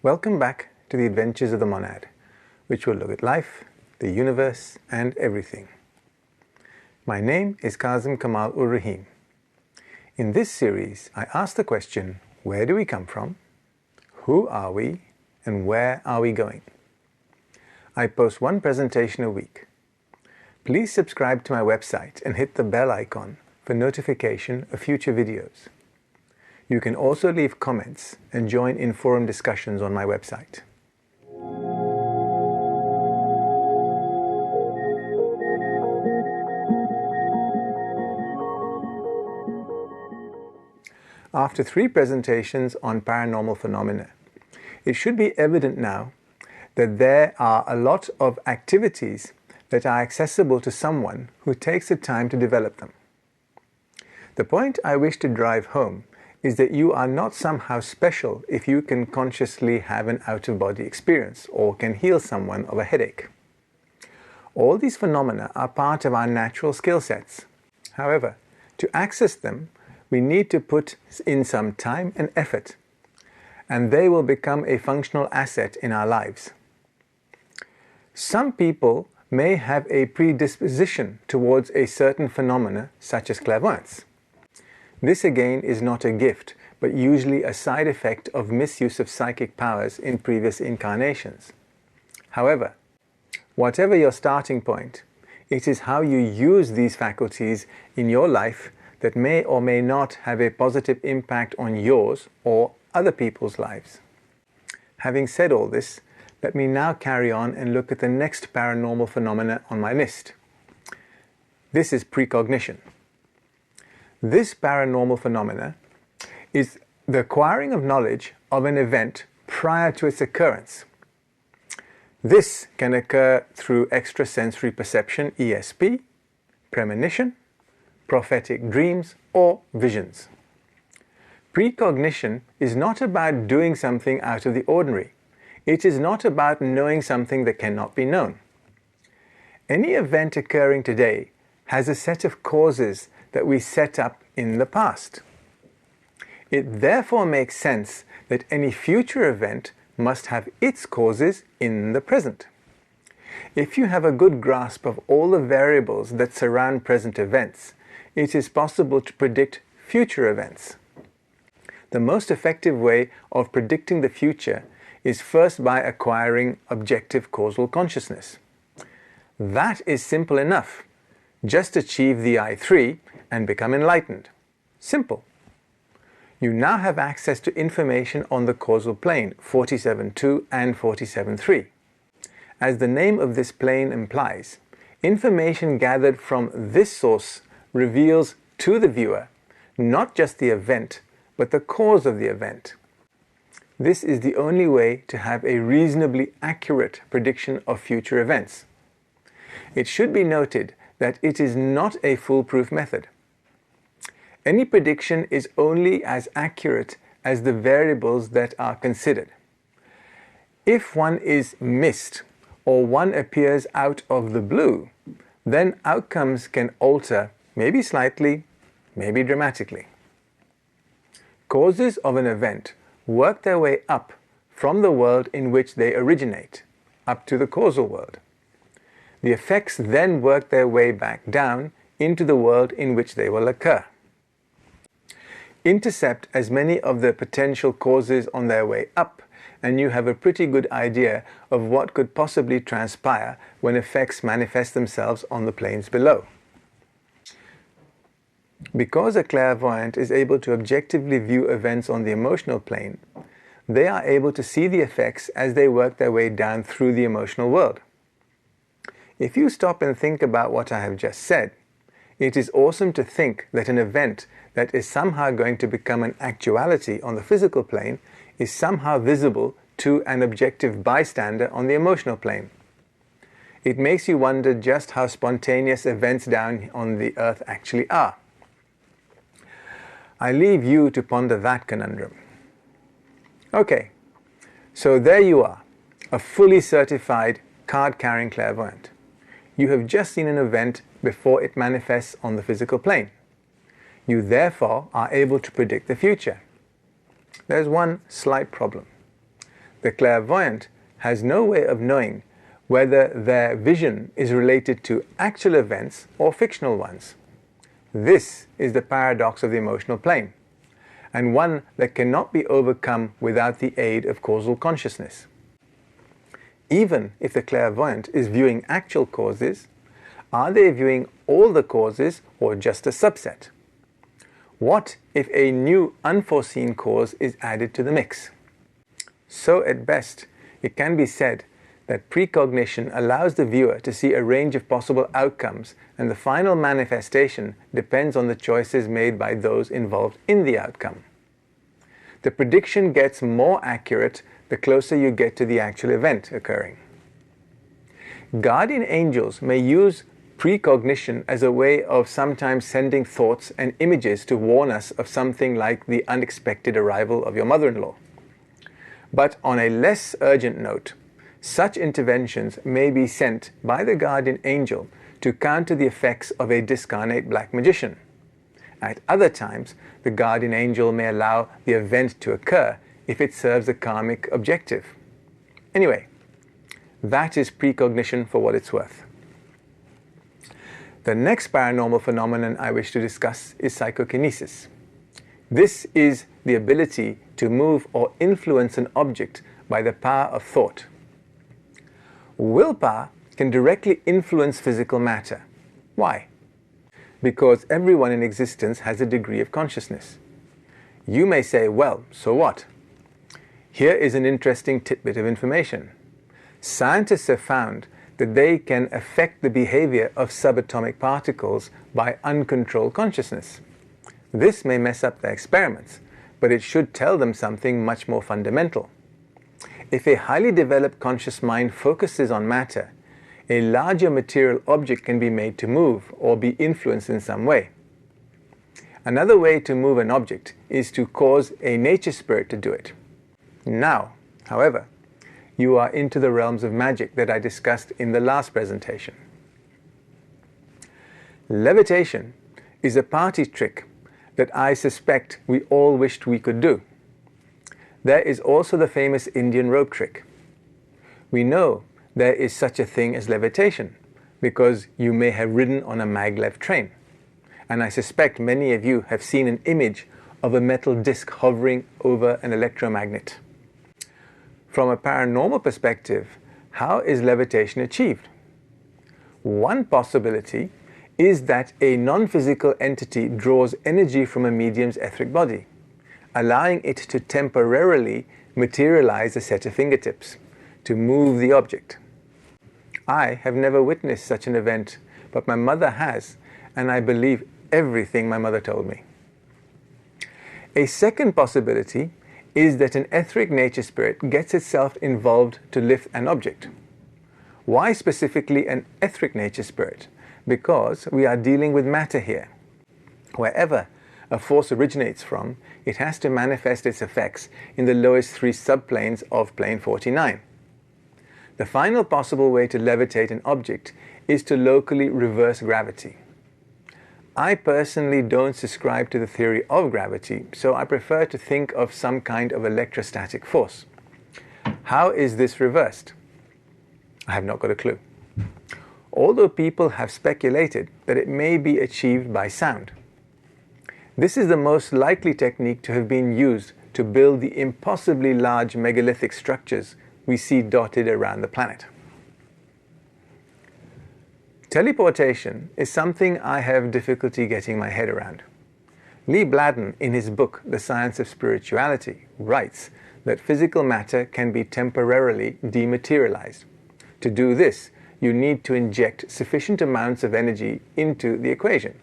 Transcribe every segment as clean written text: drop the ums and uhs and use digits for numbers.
Welcome back to the Adventures of the Monad, which will look at life, the universe, and everything. My name is Kazim Kamal-ur-Rahim. In this series, I ask the question, where do we come from? Who are we? And where are we going? I post one presentation a week. Please subscribe to my website and hit the bell icon for notification of future videos. You can also leave comments and join in forum discussions on my website. After 3 presentations on paranormal phenomena, it should be evident now that there are a lot of activities that are accessible to someone who takes the time to develop them. The point I wish to drive home is that you are not somehow special if you can consciously have an out-of-body experience or can heal someone of a headache. All these phenomena are part of our natural skill sets. However, to access them, we need to put in some time and effort, and they will become a functional asset in our lives. Some people may have a predisposition towards a certain phenomena, such as clairvoyance. This again is not a gift, but usually a side effect of misuse of psychic powers in previous incarnations. However, whatever your starting point, it is how you use these faculties in your life that may or may not have a positive impact on yours or other people's lives. Having said all this, let me now carry on and look at the next paranormal phenomena on my list. This is precognition. This paranormal phenomena is the acquiring of knowledge of an event prior to its occurrence. This can occur through extrasensory perception, ESP, premonition, prophetic dreams, or visions. Precognition is not about doing something out of the ordinary. It is not about knowing something that cannot be known. Any event occurring today has a set of causes that we set up in the past. It therefore makes sense that any future event must have its causes in the present. If you have a good grasp of all the variables that surround present events, it is possible to predict future events. The most effective way of predicting the future is first by acquiring objective causal consciousness. That is simple enough. Just achieve the I3 and become enlightened. Simple. You now have access to information on the causal plane 47.2 and 47.3. As the name of this plane implies, information gathered from this source reveals to the viewer not just the event, but the cause of the event. This is the only way to have a reasonably accurate prediction of future events. It should be noted that it is not a foolproof method. Any prediction is only as accurate as the variables that are considered. If one is missed or one appears out of the blue, then outcomes can alter, maybe slightly, maybe dramatically. Causes of an event work their way up from the world in which they originate, up to the causal world. The effects then work their way back down into the world in which they will occur. Intercept as many of the potential causes on their way up, and you have a pretty good idea of what could possibly transpire when effects manifest themselves on the planes below. Because a clairvoyant is able to objectively view events on the emotional plane, they are able to see the effects as they work their way down through the emotional world. If you stop and think about what I have just said, it is awesome to think that an event that is somehow going to become an actuality on the physical plane is somehow visible to an objective bystander on the emotional plane. It makes you wonder just how spontaneous events down on the earth actually are. I leave you to ponder that conundrum. Okay, so there you are, a fully certified card-carrying clairvoyant. You have just seen an event before it manifests on the physical plane. You therefore are able to predict the future. There's one slight problem. The clairvoyant has no way of knowing whether their vision is related to actual events or fictional ones. This is the paradox of the emotional plane, and one that cannot be overcome without the aid of causal consciousness. Even if the clairvoyant is viewing actual causes, are they viewing all the causes or just a subset? What if a new unforeseen cause is added to the mix? So at best, it can be said that precognition allows the viewer to see a range of possible outcomes, and the final manifestation depends on the choices made by those involved in the outcome. The prediction gets more accurate the closer you get to the actual event occurring. Guardian angels may use precognition as a way of sometimes sending thoughts and images to warn us of something like the unexpected arrival of your mother-in-law. But on a less urgent note, such interventions may be sent by the guardian angel to counter the effects of a discarnate black magician. At other times, the guardian angel may allow the event to occur if it serves a karmic objective. Anyway, that is precognition for what it's worth. The next paranormal phenomenon I wish to discuss is psychokinesis. This is the ability to move or influence an object by the power of thought. Willpower can directly influence physical matter. Why? Because everyone in existence has a degree of consciousness. You may say, well, so what? Here is an interesting tidbit of information. Scientists have found that they can affect the behavior of subatomic particles by uncontrolled consciousness. This may mess up their experiments, but it should tell them something much more fundamental. If a highly developed conscious mind focuses on matter, a larger material object can be made to move or be influenced in some way. Another way to move an object is to cause a nature spirit to do it. Now, however, you are into the realms of magic that I discussed in the last presentation. Levitation is a party trick that I suspect we all wished we could do. There is also the famous Indian rope trick. We know there is such a thing as levitation because you may have ridden on a maglev train, and I suspect many of you have seen an image of a metal disc hovering over an electromagnet. From a paranormal perspective, how is levitation achieved? One possibility is that a non-physical entity draws energy from a medium's etheric body, allowing it to temporarily materialize a set of fingertips to move the object. I have never witnessed such an event, but my mother has, and I believe everything my mother told me. A second possibility is that an etheric nature spirit gets itself involved to lift an object. Why specifically an etheric nature spirit? Because we are dealing with matter here. Wherever a force originates from, it has to manifest its effects in the lowest three subplanes of plane 49. The final possible way to levitate an object is to locally reverse gravity. I personally don't subscribe to the theory of gravity, so I prefer to think of some kind of electrostatic force. How is this reversed? I have not got a clue. Although people have speculated that it may be achieved by sound. This is the most likely technique to have been used to build the impossibly large megalithic structures we see dotted around the planet. Teleportation is something I have difficulty getting my head around. Lee Bladden, in his book The Science of Spirituality, writes that physical matter can be temporarily dematerialized. To do this, you need to inject sufficient amounts of energy into the equation.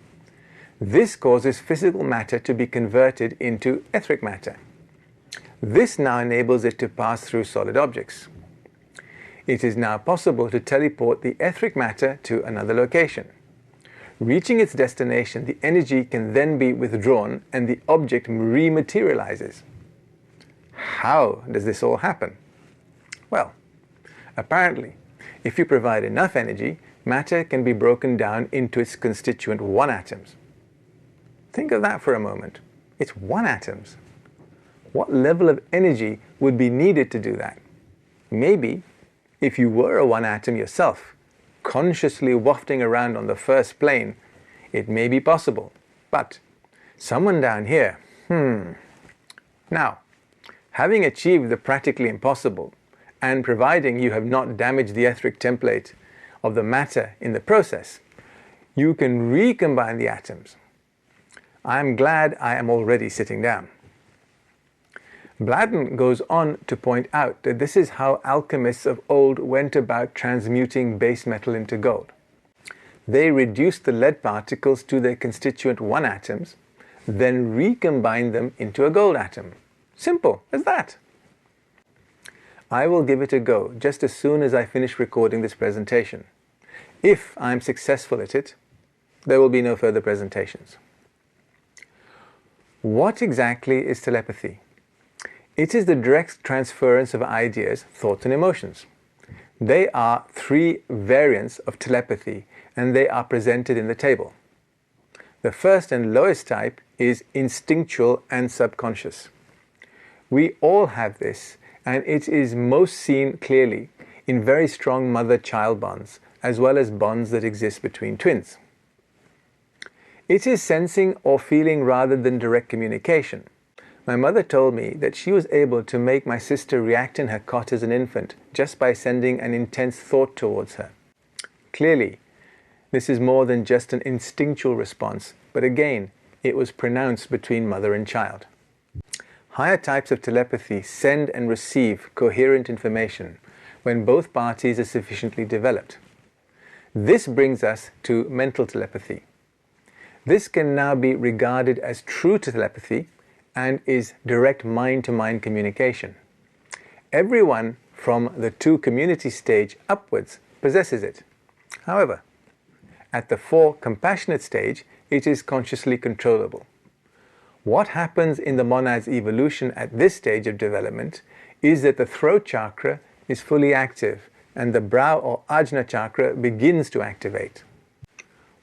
This causes physical matter to be converted into etheric matter. This now enables it to pass through solid objects. It is now possible to teleport the etheric matter to another location. Reaching its destination, the energy can then be withdrawn and the object rematerializes. How does this all happen? Well, apparently, if you provide enough energy, matter can be broken down into its constituent one atoms. Think of that for a moment. It's one atoms. What level of energy would be needed to do that? Maybe, if you were a one atom yourself, consciously wafting around on the first plane, it may be possible. But someone down here, Now, having achieved the practically impossible, and providing you have not damaged the etheric template of the matter in the process, you can recombine the atoms. I am glad I am already sitting down. Bladden goes on to point out that this is how alchemists of old went about transmuting base metal into gold. They reduced the lead particles to their constituent one atoms, then recombined them into a gold atom. Simple as that. I will give it a go just as soon as I finish recording this presentation. If I am successful at it, there will be no further presentations. What exactly is telepathy? It is the direct transference of ideas, thoughts, and emotions. They are three variants of telepathy, and they are presented in the table. The first and lowest type is instinctual and subconscious. We all have this, and it is most seen clearly in very strong mother-child bonds, as well as bonds that exist between twins. It is sensing or feeling rather than direct communication. My mother told me that she was able to make my sister react in her cot as an infant just by sending an intense thought towards her. Clearly, this is more than just an instinctual response, but again, it was pronounced between mother and child. Higher types of telepathy send and receive coherent information when both parties are sufficiently developed. This brings us to mental telepathy. This can now be regarded as true telepathy and is direct mind-to-mind communication. Everyone from the two community stage upwards possesses it. However, at the 4 compassionate stage, it is consciously controllable. What happens in the monad's evolution at this stage of development is that the throat chakra is fully active and the brow or ajna chakra begins to activate.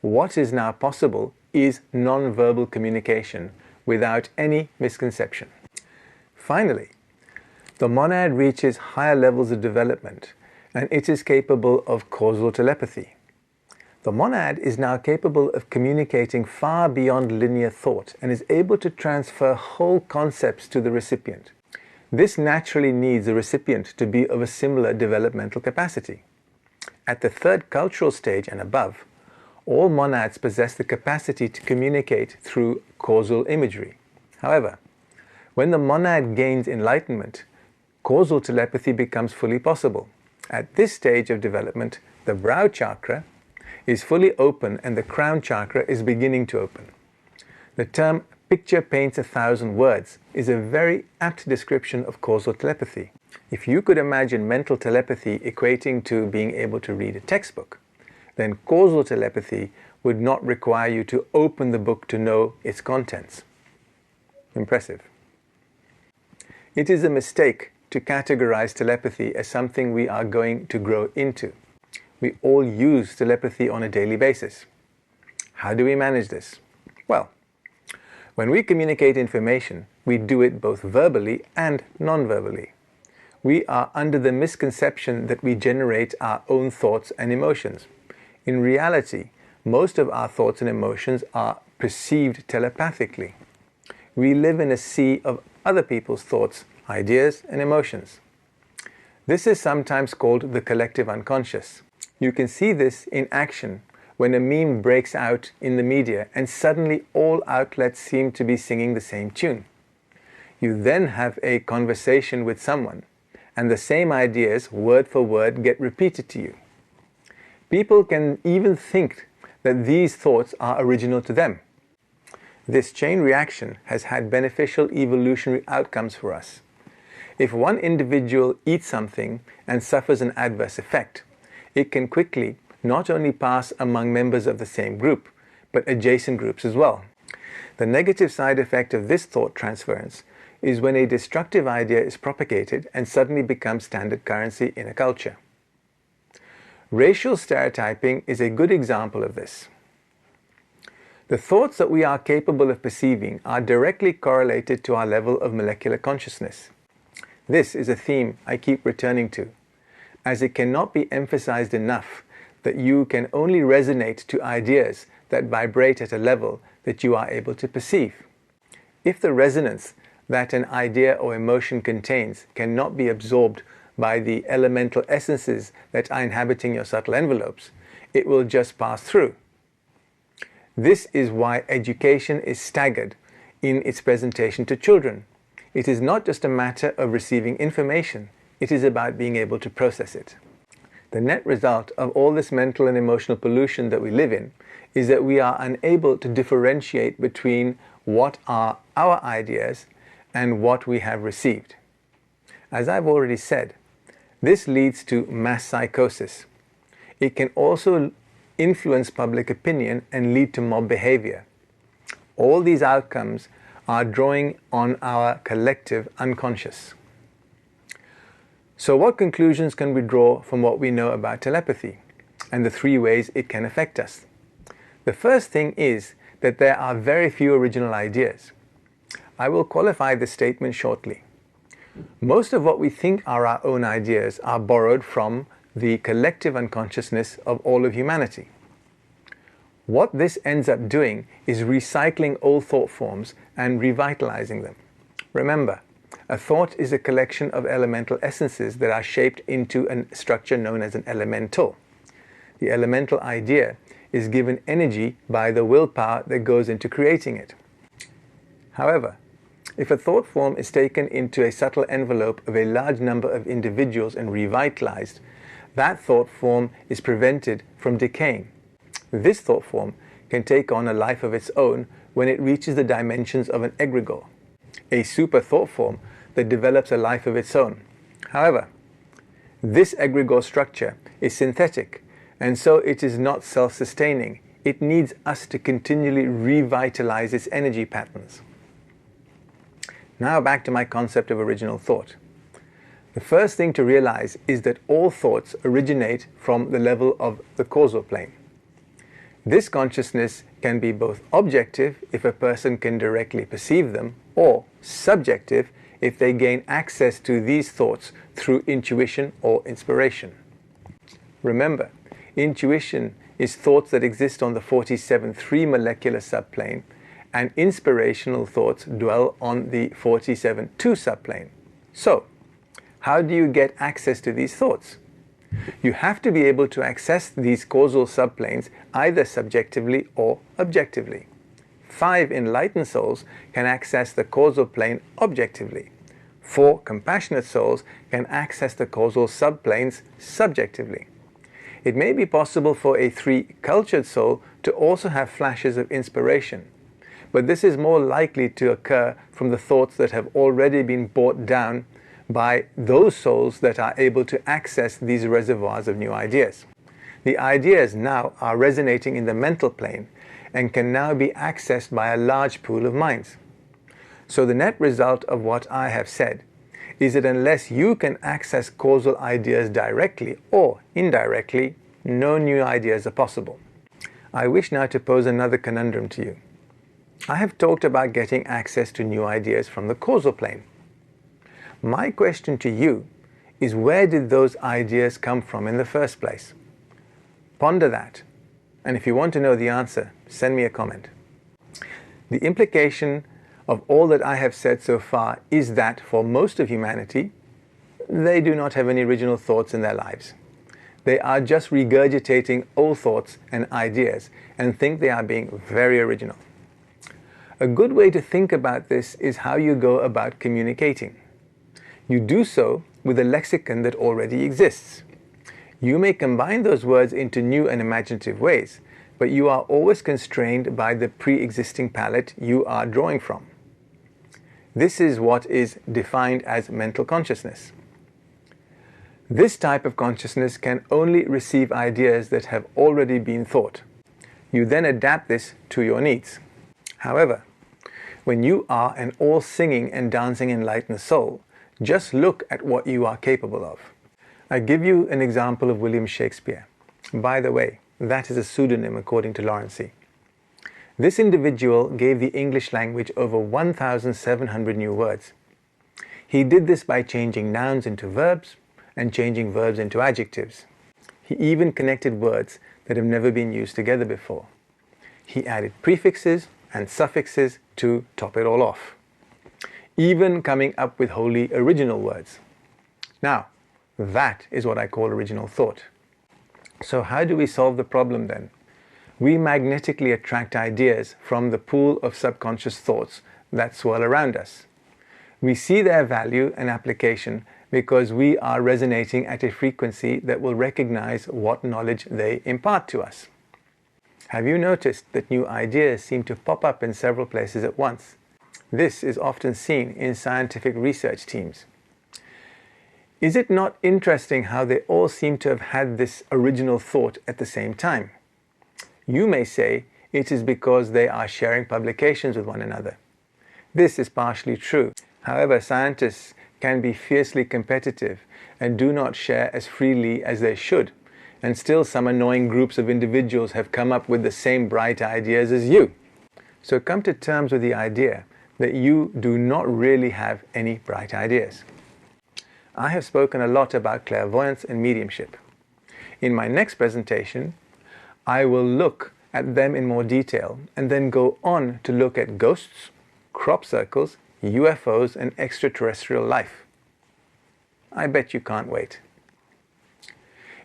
What is now possible is non-verbal communication without any misconception. Finally, the monad reaches higher levels of development and it is capable of causal telepathy. The monad is now capable of communicating far beyond linear thought and is able to transfer whole concepts to the recipient. This naturally needs the recipient to be of a similar developmental capacity. At the 3rd cultural stage and above, all monads possess the capacity to communicate through causal imagery. However, when the monad gains enlightenment, causal telepathy becomes fully possible. At this stage of development, the brow chakra is fully open and the crown chakra is beginning to open. The term "picture paints 1,000 words" is a very apt description of causal telepathy. If you could imagine mental telepathy equating to being able to read a textbook, then causal telepathy would not require you to open the book to know its contents. Impressive. It is a mistake to categorize telepathy as something we are going to grow into. We all use telepathy on a daily basis. How do we manage this? Well, when we communicate information, we do it both verbally and non-verbally. We are under the misconception that we generate our own thoughts and emotions. In reality, most of our thoughts and emotions are perceived telepathically. We live in a sea of other people's thoughts, ideas, and emotions. This is sometimes called the collective unconscious. You can see this in action when a meme breaks out in the media and suddenly all outlets seem to be singing the same tune. You then have a conversation with someone, and the same ideas, word for word, get repeated to you. People can even think that these thoughts are original to them. This chain reaction has had beneficial evolutionary outcomes for us. If one individual eats something and suffers an adverse effect, it can quickly not only pass among members of the same group, but adjacent groups as well. The negative side effect of this thought transference is when a destructive idea is propagated and suddenly becomes standard currency in a culture. Racial stereotyping is a good example of this. The thoughts that we are capable of perceiving are directly correlated to our level of molecular consciousness. This is a theme I keep returning to, as it cannot be emphasized enough that you can only resonate to ideas that vibrate at a level that you are able to perceive. If the resonance that an idea or emotion contains cannot be absorbed by the elemental essences that are inhabiting your subtle envelopes, it will just pass through. This is why education is staggered in its presentation to children. It is not just a matter of receiving information, it is about being able to process it. The net result of all this mental and emotional pollution that we live in is that we are unable to differentiate between what are our ideas and what we have received. As I've already said, this leads to mass psychosis. It can also influence public opinion and lead to mob behavior. All these outcomes are drawing on our collective unconscious. So what conclusions can we draw from what we know about telepathy and the 3 ways it can affect us? The first thing is that there are very few original ideas. I will qualify this statement shortly. Most of what we think are our own ideas are borrowed from the collective unconsciousness of all of humanity. What this ends up doing is recycling old thought forms and revitalizing them. Remember, a thought is a collection of elemental essences that are shaped into a structure known as an elemental. The elemental idea is given energy by the willpower that goes into creating it. However, if a thought form is taken into a subtle envelope of a large number of individuals and revitalized, that thought form is prevented from decaying. This thought form can take on a life of its own when it reaches the dimensions of an egregore, a super thought form that develops a life of its own. However, this egregore structure is synthetic, and so it is not self-sustaining. It needs us to continually revitalize its energy patterns. Now back to my concept of original thought. The first thing to realize is that all thoughts originate from the level of the causal plane. This consciousness can be both objective if a person can directly perceive them, or subjective if they gain access to these thoughts through intuition or inspiration. Remember, intuition is thoughts that exist on the 47.3 molecular subplane, and inspirational thoughts dwell on the 47.2 subplane. So, how do you get access to these thoughts? You have to be able to access these causal subplanes either subjectively or objectively. 5 enlightened souls can access the causal plane objectively. 4 compassionate souls can access the causal subplanes subjectively. It may be possible for a 3 cultured soul to also have flashes of inspiration, but this is more likely to occur from the thoughts that have already been brought down by those souls that are able to access these reservoirs of new ideas. The ideas now are resonating in the mental plane and can now be accessed by a large pool of minds. So the net result of what I have said is that unless you can access causal ideas directly or indirectly, no new ideas are possible. I wish now to pose another conundrum to you. I have talked about getting access to new ideas from the causal plane. My question to you is, where did those ideas come from in the first place? Ponder that, and if you want to know the answer, send me a comment. The implication of all that I have said so far is that for most of humanity, they do not have any original thoughts in their lives. They are just regurgitating old thoughts and ideas and think they are being very original. A good way to think about this is how you go about communicating. You do so with a lexicon that already exists. You may combine those words into new and imaginative ways, but you are always constrained by the pre-existing palette you are drawing from. This is what is defined as mental consciousness. This type of consciousness can only receive ideas that have already been thought. You then adapt this to your needs. However, when you are an all-singing and dancing enlightened soul, just look at what you are capable of. I give you an example of William Shakespeare. By the way, that is a pseudonym according to Lawrence. This individual gave the English language over 1,700 new words. He did this by changing nouns into verbs and changing verbs into adjectives. He even connected words that have never been used together before. He added prefixes and suffixes to top it all off, even coming up with wholly original words. Now, that is what I call original thought. So how do we solve the problem then? We magnetically attract ideas from the pool of subconscious thoughts that swirl around us. We see their value and application because we are resonating at a frequency that will recognize what knowledge they impart to us. Have you noticed that new ideas seem to pop up in several places at once? This is often seen in scientific research teams. Is it not interesting how they all seem to have had this original thought at the same time? You may say it is because they are sharing publications with one another. This is partially true. However, scientists can be fiercely competitive and do not share as freely as they should, and still some annoying groups of individuals have come up with the same bright ideas as you. So come to terms with the idea that you do not really have any bright ideas. I have spoken a lot about clairvoyance and mediumship. In my next presentation, I will look at them in more detail and then go on to look at ghosts, crop circles, UFOs, and extraterrestrial life. I bet you can't wait.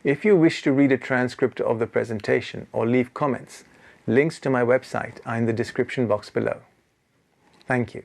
If you wish to read a transcript of the presentation or leave comments, links to my website are in the description box below. Thank you.